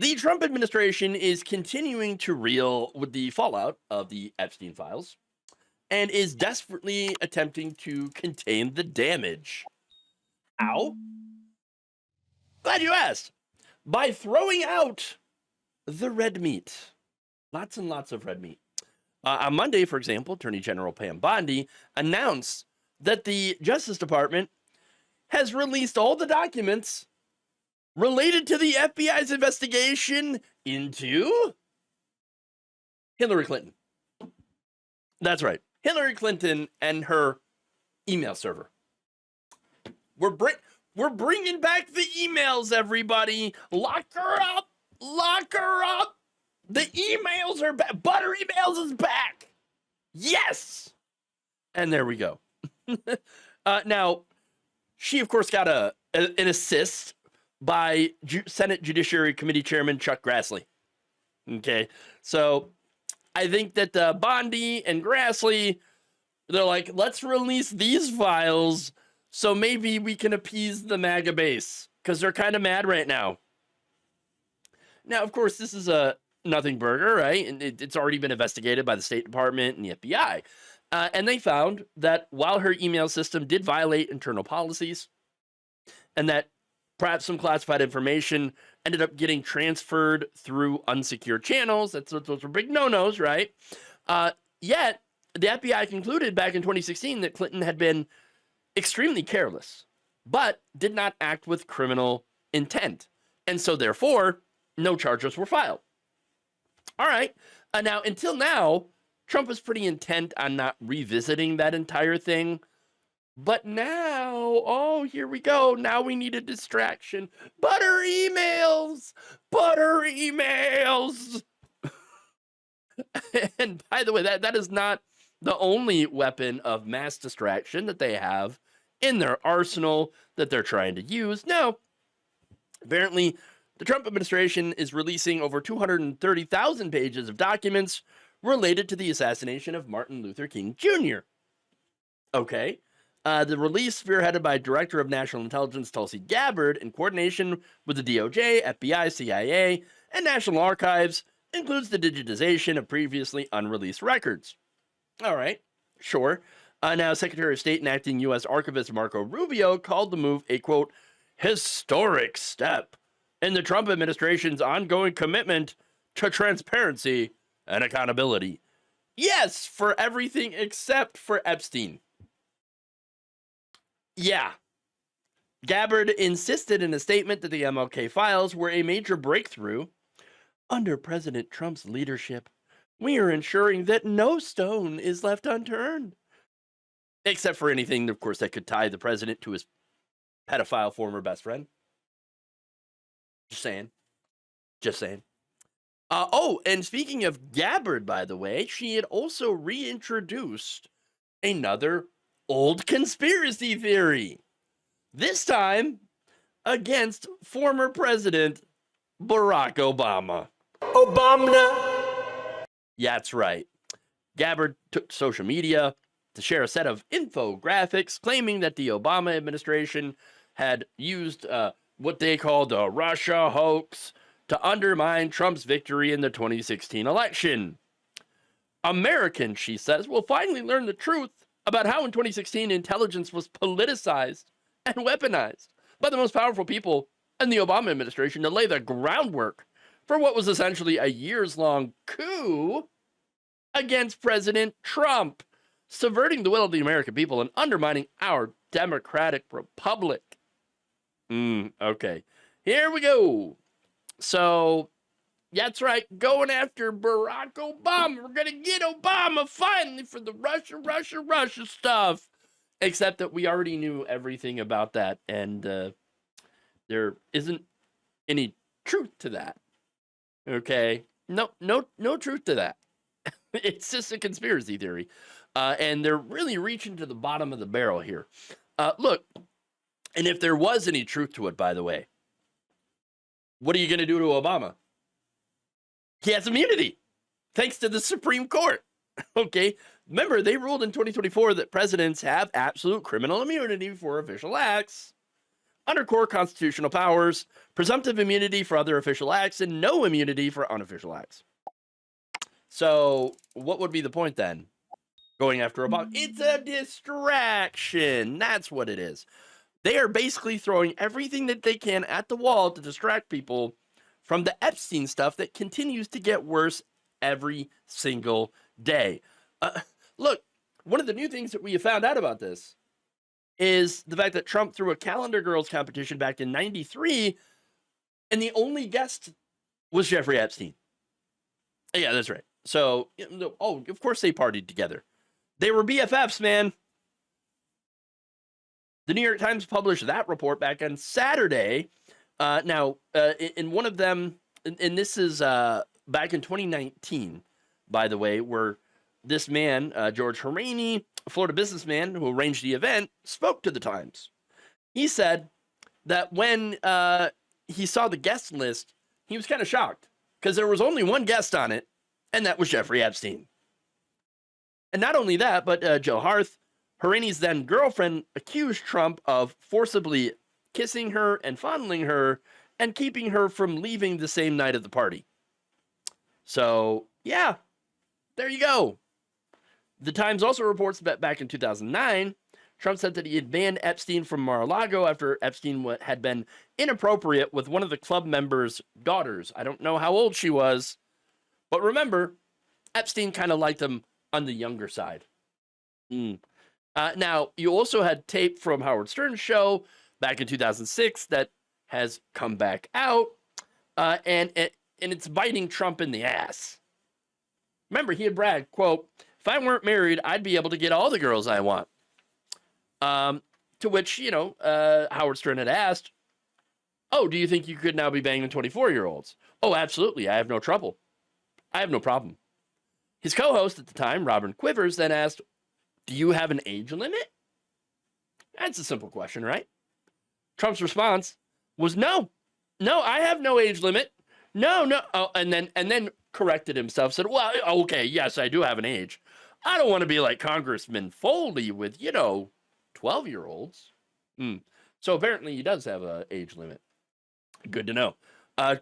The Trump administration is continuing to reel with the fallout of the Epstein files and is desperately attempting to contain the damage. How? Glad you asked. By throwing out the red meat. Lots and lots of red meat. On Monday, for example, Attorney General Pam Bondi announced that the Justice Department has released all the documents related to the FBI's investigation into Hillary Clinton. That's right. Hillary Clinton and her email server. We're bringing back the emails, everybody. Lock her up. Lock her up. The emails are back. Butter emails is back. Yes. And there we go. Now, she, of course, got an assist by Senate Judiciary Committee Chairman Chuck Grassley. Okay. So I think that Bondi and Grassley, they're like, let's release these files so maybe we can appease the MAGA base because they're kind of mad right now. Now, of course, this is a nothing burger, right? And it's already been investigated by the State Department and the FBI. And they found that while her email system did violate internal policies and that perhaps some classified information ended up getting transferred through unsecure channels, those are big no-nos, right? Yet, the FBI concluded back in 2016 that Clinton had been extremely careless, but did not act with criminal intent. And so, therefore, no charges were filed. All right. Now, until now, Trump was pretty intent on not revisiting that entire thing. But now, oh, here we go. Now we need a distraction. Butter emails. Butter emails. And by the way, that is not the only weapon of mass distraction that they have in their arsenal that they're trying to use. No. Apparently, the Trump administration is releasing over 230,000 pages of documents related to the assassination of Martin Luther King Jr. Okay. The release, spearheaded by Director of National Intelligence Tulsi Gabbard in coordination with the DOJ, FBI, CIA, and National Archives, includes the digitization of previously unreleased records. All right, sure. Now, Secretary of State and Acting U.S. Archivist Marco Rubio called the move a, quote, historic step in the Trump administration's ongoing commitment to transparency and accountability. Yes, for everything except for Epstein. Yeah. Gabbard insisted in a statement that the MLK files were a major breakthrough. Under President Trump's leadership, we are ensuring that no stone is left unturned. Except for anything, of course, that could tie the president to his pedophile former best friend. Just saying. Just saying. Oh, and speaking of Gabbard, by the way, she had also reintroduced another old conspiracy theory. This time against former President Barack Obama. Yeah, that's right. Gabbard took to social media to share a set of infographics claiming that the Obama administration had used what they called a Russia hoax to undermine Trump's victory in the 2016 election. Americans, she says, will finally learn the truth about how in 2016 intelligence was politicized and weaponized by the most powerful people in the Obama administration to lay the groundwork for what was essentially a years-long coup against President Trump, subverting the will of the American people and undermining our democratic republic. Okay, here we go. So, that's right, going after Barack Obama. We're going to get Obama finally for the Russia stuff. Except that we already knew everything about that, and there isn't any truth to that. Okay? No truth to that. It's just a conspiracy theory. And they're really reaching to the bottom of the barrel here. Look, and if there was any truth to it, by the way, what are you going to do to Obama? He has immunity, thanks to the Supreme Court. Okay? Remember, they ruled in 2024 that presidents have absolute criminal immunity for official acts. under core constitutional powers, presumptive immunity for other official acts, and no immunity for unofficial acts. So what would be the point then? Going after Obama? It's a distraction. That's what it is. They are basically throwing everything that they can at the wall to distract people from the Epstein stuff that continues to get worse every single day. Look, one of the new things that we have found out about this is the fact that Trump threw a Calendar Girls competition back in '93, and the only guest was Jeffrey Epstein. Yeah, that's right. So, of course they partied together. They were BFFs, man. The New York Times published that report back on Saturday. In one of them, and this is back in 2019, by the way, where this man, George Horaney, a Florida businessman who arranged the event, spoke to the Times. He said that when he saw the guest list, he was kind of shocked because there was only one guest on it, and that was Jeffrey Epstein. And not only that, but Joe Harth, Horaney's then girlfriend, accused Trump of forcibly kissing her and fondling her and keeping her from leaving the same night of the party. So, yeah, there you go. The Times also reports that back in 2009, Trump said that he had banned Epstein from Mar-a-Lago after Epstein had been inappropriate with one of the club members' daughters. I don't know how old she was, but remember, Epstein kind of liked him on the younger side. Now, you also had tape from Howard Stern's show back in 2006 that has come back out, and it's biting Trump in the ass. Remember, he had bragged, quote, "If I weren't married, I'd be able to get all the girls I want." To which, Howard Stern had asked, "Oh, do you think you could now be banging 24-year-olds? Oh, absolutely. I have no trouble. I have no problem." His co-host at the time, Robin Quivers, then asked, "Do you have an age limit?" That's a simple question, right? Trump's response was, no, I have no age limit. No. Oh, and then corrected himself, said, well, okay, yes, I do have an age. I don't want to be like Congressman Foley with, 12-year-olds. So apparently he does have an age limit. Good to know.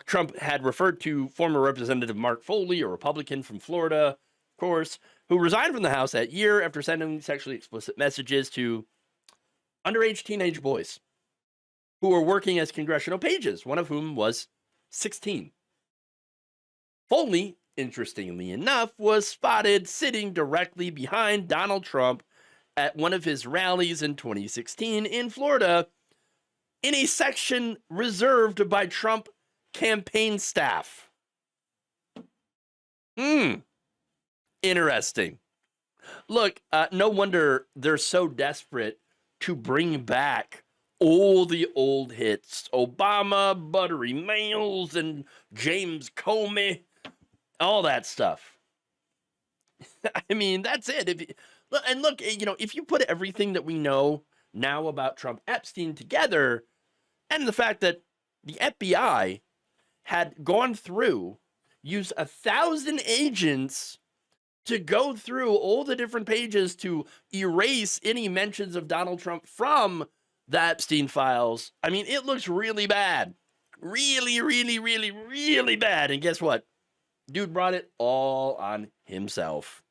Trump had referred to former Representative Mark Foley, a Republican from Florida, of course, who resigned from the House that year after sending sexually explicit messages to underage teenage boys who were working as congressional pages, one of whom was 16. Foley, interestingly enough, was spotted sitting directly behind Donald Trump at one of his rallies in 2016 in Florida in a section reserved by Trump campaign staff. Interesting. Look, no wonder they're so desperate to bring back all the old hits. Obama, Buttery Mails, and James Comey, all that stuff. I mean, that's it. If you put everything that we know now about Trump Epstein together, and the fact that the FBI had gone through, used 1,000 agents to go through all the different pages to erase any mentions of Donald Trump from the Epstein files. I mean, it looks really bad. Really, really, really, really bad. And guess what? Dude brought it all on himself.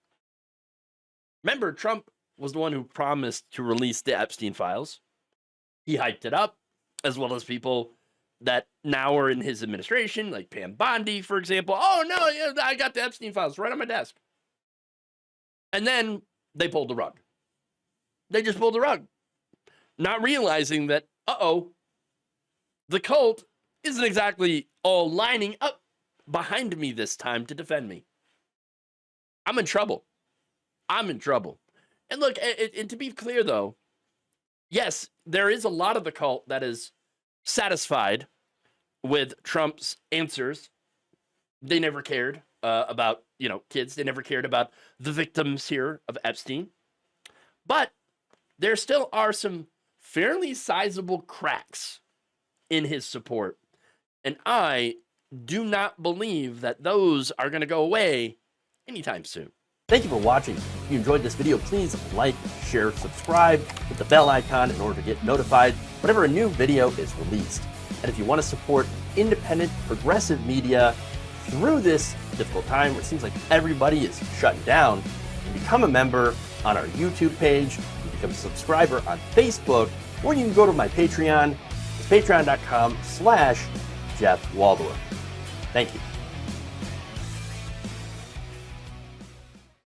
Remember, Trump was the one who promised to release the Epstein files. He hyped it up, as well as people that now are in his administration, like Pam Bondi, for example. Oh, no, I got the Epstein files right on my desk. And then they pulled the rug. They just pulled the rug, not realizing that, the cult isn't exactly all lining up behind me this time to defend me. I'm in trouble. And look, and to be clear, though, yes, there is a lot of the cult that is satisfied with Trump's answers. They never cared about, kids. They never cared about the victims here of Epstein. But there still are some fairly sizable cracks in his support. And I do not believe that those are going to go away anytime soon. Thank you for watching. If you enjoyed this video, please like, share, share, subscribe, hit the bell icon in order to get notified whenever a new video is released. And if you want to support independent, progressive media through this difficult time where it seems like everybody is shutting down, you can become a member on our YouTube page, you can become a subscriber on Facebook, or you can go to my Patreon. It's patreon.com/Jeff Waldorf. Thank you.